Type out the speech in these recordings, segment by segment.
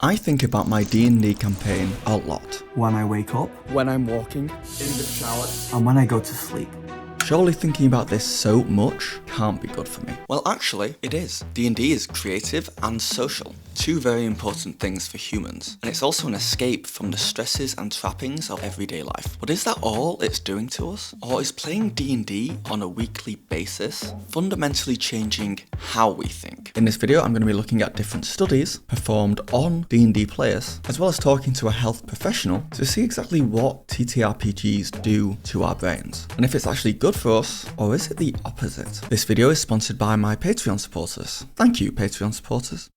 I think about my D&D campaign a lot. When I wake up, when I'm walking, in the shower, and when I go to sleep. Surely thinking about this so much can't be good for me. Well, actually, it is. D&D is creative and social, two very important things for humans. And it's also an escape from the stresses and trappings of everyday life. But is that all it's doing to us? Or is playing D&D on a weekly basis fundamentally changing how we think? In this video, I'm going to be looking at different studies performed on D&D players, as well as talking to a health professional to see exactly what TTRPGs do to our brains, and if it's actually good for us, or is it the opposite? This video is sponsored by my Patreon supporters. Thank you, Patreon supporters.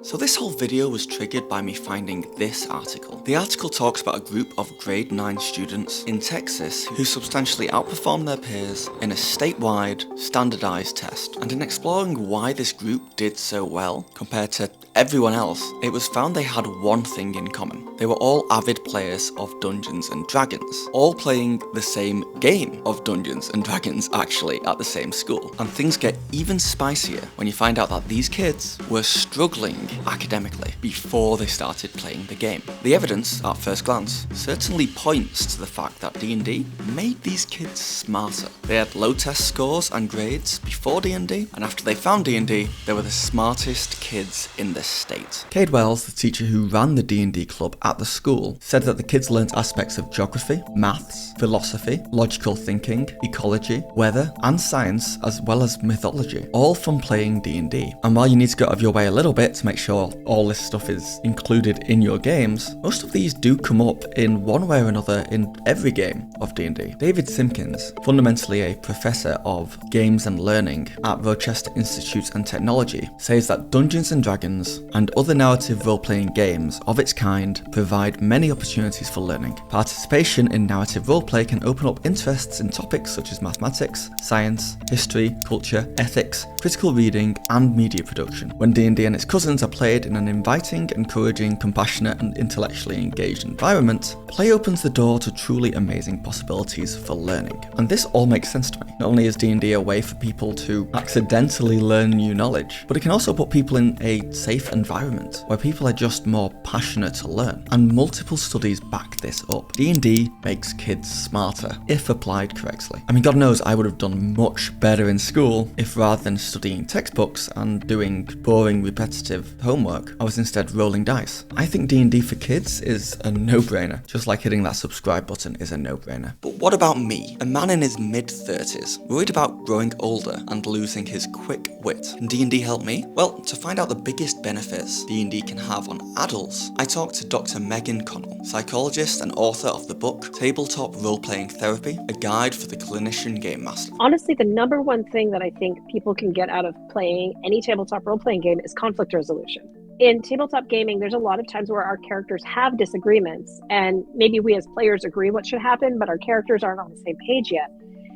So this whole video was triggered by me finding this article. The article talks about a group of grade 9 students in Texas who substantially outperformed their peers in a statewide standardized test. And in exploring why this group did so well compared to everyone else, it was found they had one thing in common. They were all avid players of Dungeons and Dragons, all playing the same game of Dungeons and Dragons actually at the same school. And things get even spicier when you find out that these kids were struggling academically before they started playing the game. The evidence, at first glance, certainly points to the fact that D&D made these kids smarter. They had low test scores and grades before D&D, and after they found D&D, they were the smartest kids in the state. Cade Wells, the teacher who ran the D&D club at the school, said that the kids learnt aspects of geography, maths, philosophy, logical thinking, ecology, weather, and science, as well as mythology, all from playing D&D. And while you need to go out of your way a little bit to make sure all this stuff is included in your games, most of these do come up in one way or another in every game of D&D. David Simpkins, fundamentally a professor of games and learning at Rochester Institute and Technology, says that Dungeons and Dragons and other narrative role-playing games of its kind provide many opportunities for learning. Participation in narrative roleplay can open up interests in topics such as mathematics, science, history, culture, ethics, critical reading, and media production. When D&D and its cousins are played in an inviting, encouraging, compassionate, and intellectually engaged environment, play opens the door to truly amazing possibilities for learning. And this all makes sense to me. Not only is D&D a way for people to accidentally learn new knowledge, but it can also put people in a safe environment where people are just more passionate to learn. And multiple studies back this up. D&D makes kids smarter if applied correctly. I mean, God knows I would have done much better in school if, rather than studying textbooks and doing boring, repetitive homework, I was instead rolling dice. I think D&D for kids is a no-brainer, just like hitting that subscribe button is a no-brainer. But what about me, a man in his mid-30s, worried about growing older and losing his quick wit? Can D&D help me? Well, to find out the biggest benefits D&D can have on adults, I talked to Dr. Megan Connell, psychologist and author of the book Tabletop Role-Playing Therapy, a guide for the clinician game master. Honestly, the number one thing that I think people can get out of playing any tabletop role-playing game is conflict resolution. In tabletop gaming, there's a lot of times where our characters have disagreements, and maybe we as players agree what should happen, but our characters aren't on the same page yet.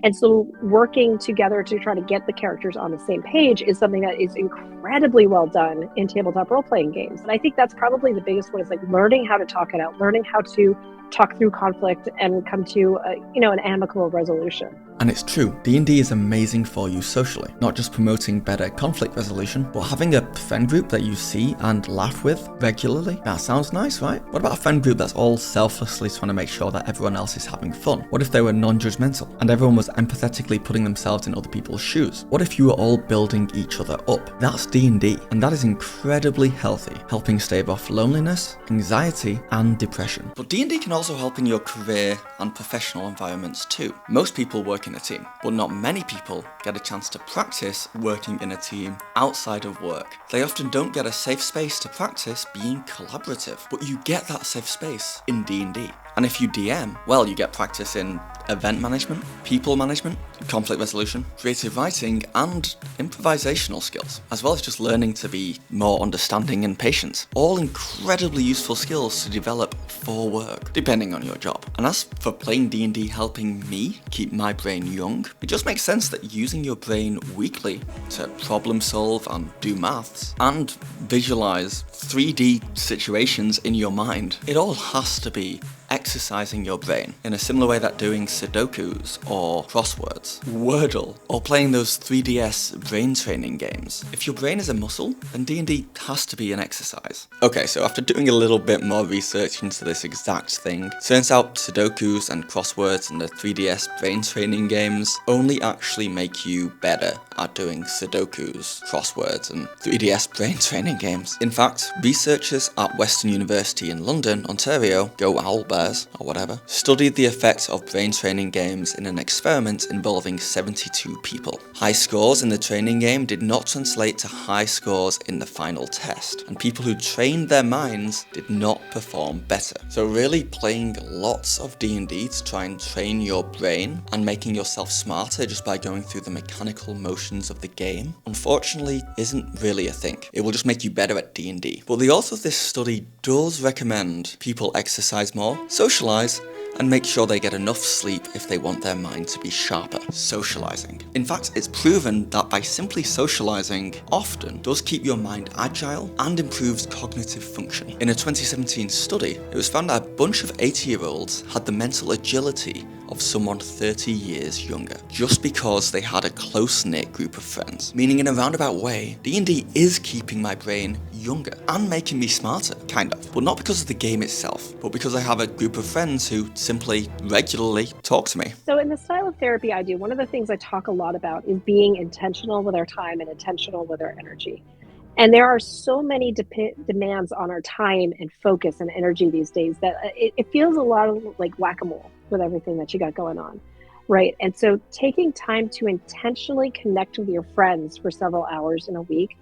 And so working together to try to get the characters on the same page is something that is incredibly well done in tabletop role-playing games. And I think that's probably the biggest one, is like learning how to talk it out, learning how to talk through conflict and come to an amicable resolution. And it's true, D&D is amazing for you socially, not just promoting better conflict resolution, but having a friend group that you see and laugh with regularly. That sounds nice, right? What about a friend group that's all selflessly trying to make sure that everyone else is having fun? What if they were non-judgmental and everyone was empathetically putting themselves in other people's shoes? What if you were all building each other up? That's D&D, and that is incredibly healthy, helping stave off loneliness, anxiety, and depression. But D&D can also help in your career and professional environments too. Most people work in a team, but not many people get a chance to practice working in a team outside of work. They often don't get a safe space to practice being collaborative, but you get that safe space in D&D. And if you DM, well, you get practice in event management, people management, conflict resolution, creative writing, and improvisational skills, as well as just learning to be more understanding and patient. All incredibly useful skills to develop for work, depending on your job. And as for playing D&D helping me keep my brain young, it just makes sense that using your brain weekly to problem solve and do maths, and visualize 3D situations in your mind, it all has to be exercising your brain in a similar way that doing Sudokus or crosswords, Wordle, or playing those 3DS brain training games. If your brain is a muscle, then D&D has to be an exercise. Okay, so after doing a little bit more research into this exact thing, turns out Sudokus and crosswords and the 3DS brain training games only actually make you better at doing Sudokus, crosswords, and 3DS brain training games. In fact, researchers at Western University in London, Ontario, go Owlbears, or whatever, studied the effects of brain training games in an experiment involving 72 people. High scores in the training game did not translate to high scores in the final test, and people who trained their minds did not perform better. So really playing lots of D&D to try and train your brain and making yourself smarter just by going through the mechanical motions of the game, unfortunately isn't really a thing. It will just make you better at D&D. But the author of this study does recommend people exercise more, socialize, and make sure they get enough sleep if they want their mind to be sharper. Socializing. In fact, it's proven that by simply socializing often does keep your mind agile and improves cognitive function. In a 2017 study, it was found that a bunch of 80-year-olds had the mental agility of someone 30 years younger, just because they had a close-knit group of friends. Meaning in a roundabout way, D&D is keeping my brain younger and making me smarter, kind of. But not because of the game itself, but because I have a group of friends who simply regularly talk to me. So in the style of therapy I do, one of the things I talk a lot about is being intentional with our time and intentional with our energy. And there are so many demands on our time and focus and energy these days that it feels a lot of like whack-a-mole with everything that you got going on, right? And so taking time to intentionally connect with your friends for several hours in a week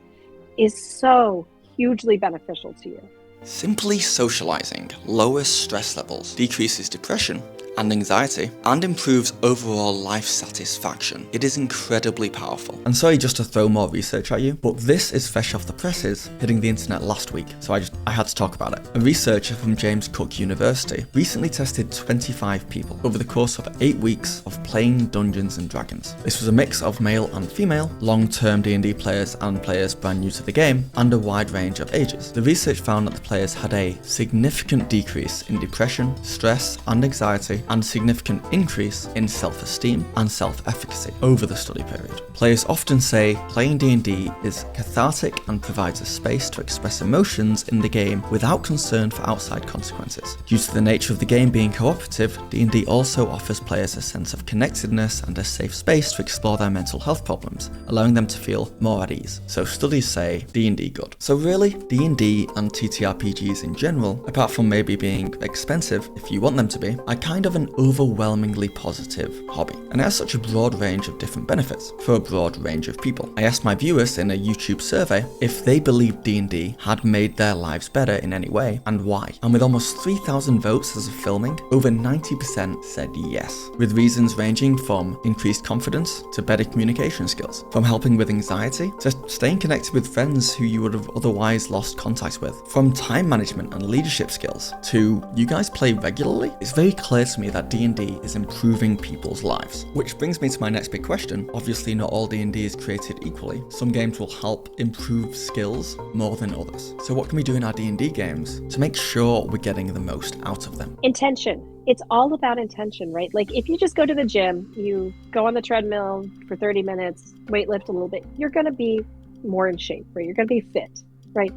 is so hugely beneficial to you. Simply socializing lowers stress levels, decreases depression and anxiety, and improves overall life satisfaction. It is incredibly powerful. And sorry just to throw more research at you, but this is fresh off the presses, hitting the internet last week, so I had to talk about it. A researcher from James Cook University recently tested 25 people over the course of 8 weeks of playing Dungeons and Dragons. This was a mix of male and female, long-term D&D players and players brand new to the game, and a wide range of ages. The research found that the players had a significant decrease in depression, stress, and anxiety, and significant increase in self-esteem and self-efficacy over the study period. Players often say playing D&D is cathartic and provides a space to express emotions in the game without concern for outside consequences. Due to the nature of the game being cooperative, D&D also offers players a sense of connectedness and a safe space to explore their mental health problems, allowing them to feel more at ease. So studies say D&D good. So really, D&D and TTRPGs in general, apart from maybe being expensive if you want them to be, are kind of an overwhelmingly positive hobby, and it has such a broad range of different benefits for a broad range of people. I asked my viewers in a YouTube survey if they believed D&D had made their lives better in any way, and why. And with almost 3,000 votes as of filming, over 90% said yes, with reasons ranging from increased confidence to better communication skills, from helping with anxiety to staying connected with friends who you would have otherwise lost contact with, from time management and leadership skills to you guys play regularly. It's very clear to me that D&D is improving people's lives. Which brings me to my next big question. Obviously not all D&D is created equally. Some games will help improve skills more than others. So what can we do in our D&D games to make sure we're getting the most out of them? Intention. It's all about intention, right? Like if you just go to the gym, you go on the treadmill for 30 minutes, weight lift a little bit, you're going to be more in shape, right? You're going to be fit, right?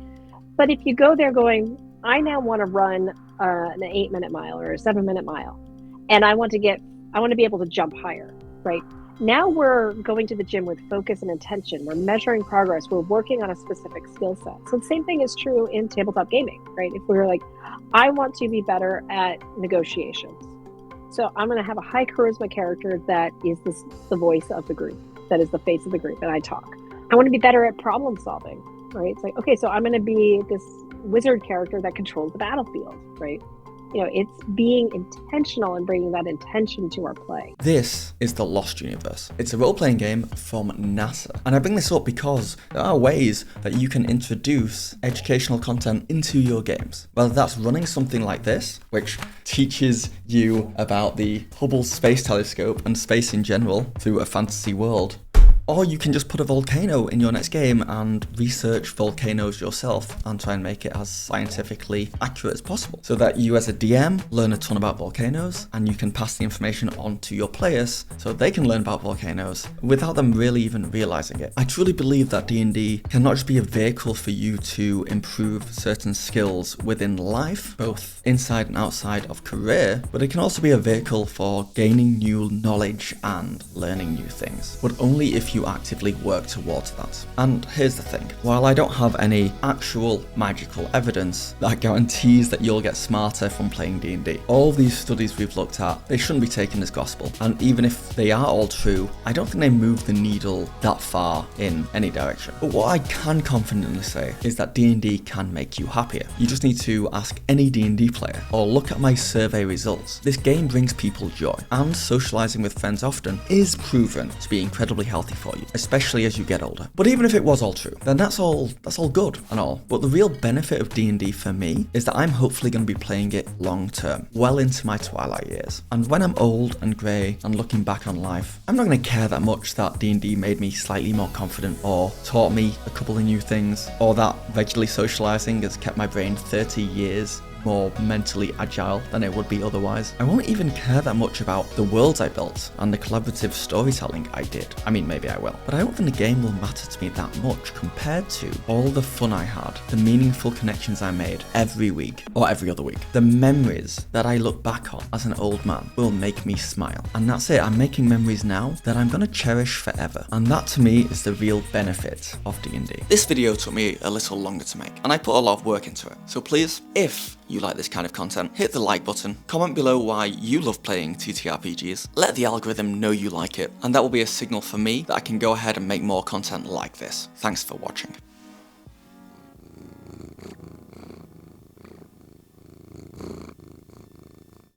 But if you go there going, I now want to run an 8-minute mile or a 7-minute mile, and I want to be able to jump higher, right? Now we're going to the gym with focus and intention. We're measuring progress. We're working on a specific skill set. So the same thing is true in tabletop gaming, right? If we were like, I want to be better at negotiations. So I'm going to have a high charisma character that is the voice of the group, that is the face of the group, and I talk. I want to be better at problem solving, right? It's like, okay, so I'm going to be this wizard character that controls the battlefield, right? You know, it's being intentional and bringing that intention to our play. This is The Lost Universe. It's a role-playing game from NASA. And I bring this up because there are ways that you can introduce educational content into your games. Whether that's running something like this, which teaches you about the Hubble Space Telescope and space in general through a fantasy world, Or you can just put a volcano in your next game and research volcanoes yourself and try and make it as scientifically accurate as possible, so that you as a DM learn a ton about volcanoes and you can pass the information on to your players so they can learn about volcanoes without them really even realizing it. I truly believe that D&D can not just be a vehicle for you to improve certain skills within life, both inside and outside of career, but it can also be a vehicle for gaining new knowledge and learning new things, but only if you actively work towards that. And here's the thing, while I don't have any actual magical evidence that guarantees that you'll get smarter from playing D&D, all these studies we've looked at, they shouldn't be taken as gospel. And even if they are all true, I don't think they move the needle that far in any direction. But what I can confidently say is that D&D can make you happier. You just need to ask any D&D player or look at my survey results. This game brings people joy, and socializing with friends often is proven to be incredibly healthy for you, especially as you get older. But even if it was all true, then that's all good and all. But the real benefit of D&D for me is that I'm hopefully going to be playing it long term, well into my twilight years. And when I'm old and grey and looking back on life, I'm not going to care that much that D&D made me slightly more confident or taught me a couple of new things, or that regularly socializing has kept my brain 30 years more mentally agile than it would be otherwise. I won't even care that much about the worlds I built and the collaborative storytelling I did. I mean, maybe I will, but I don't think the game will matter to me that much compared to all the fun I had, the meaningful connections I made every week or every other week. The memories that I look back on as an old man will make me smile. And that's it, I'm making memories now that I'm gonna cherish forever. And that to me is the real benefit of D&D. This video took me a little longer to make, and I put a lot of work into it. So please, if you like this kind of content, hit the like button, comment below why you love playing TTRPGs, let the algorithm know you like it, and that will be a signal for me that I can go ahead and make more content like this. Thanks for watching.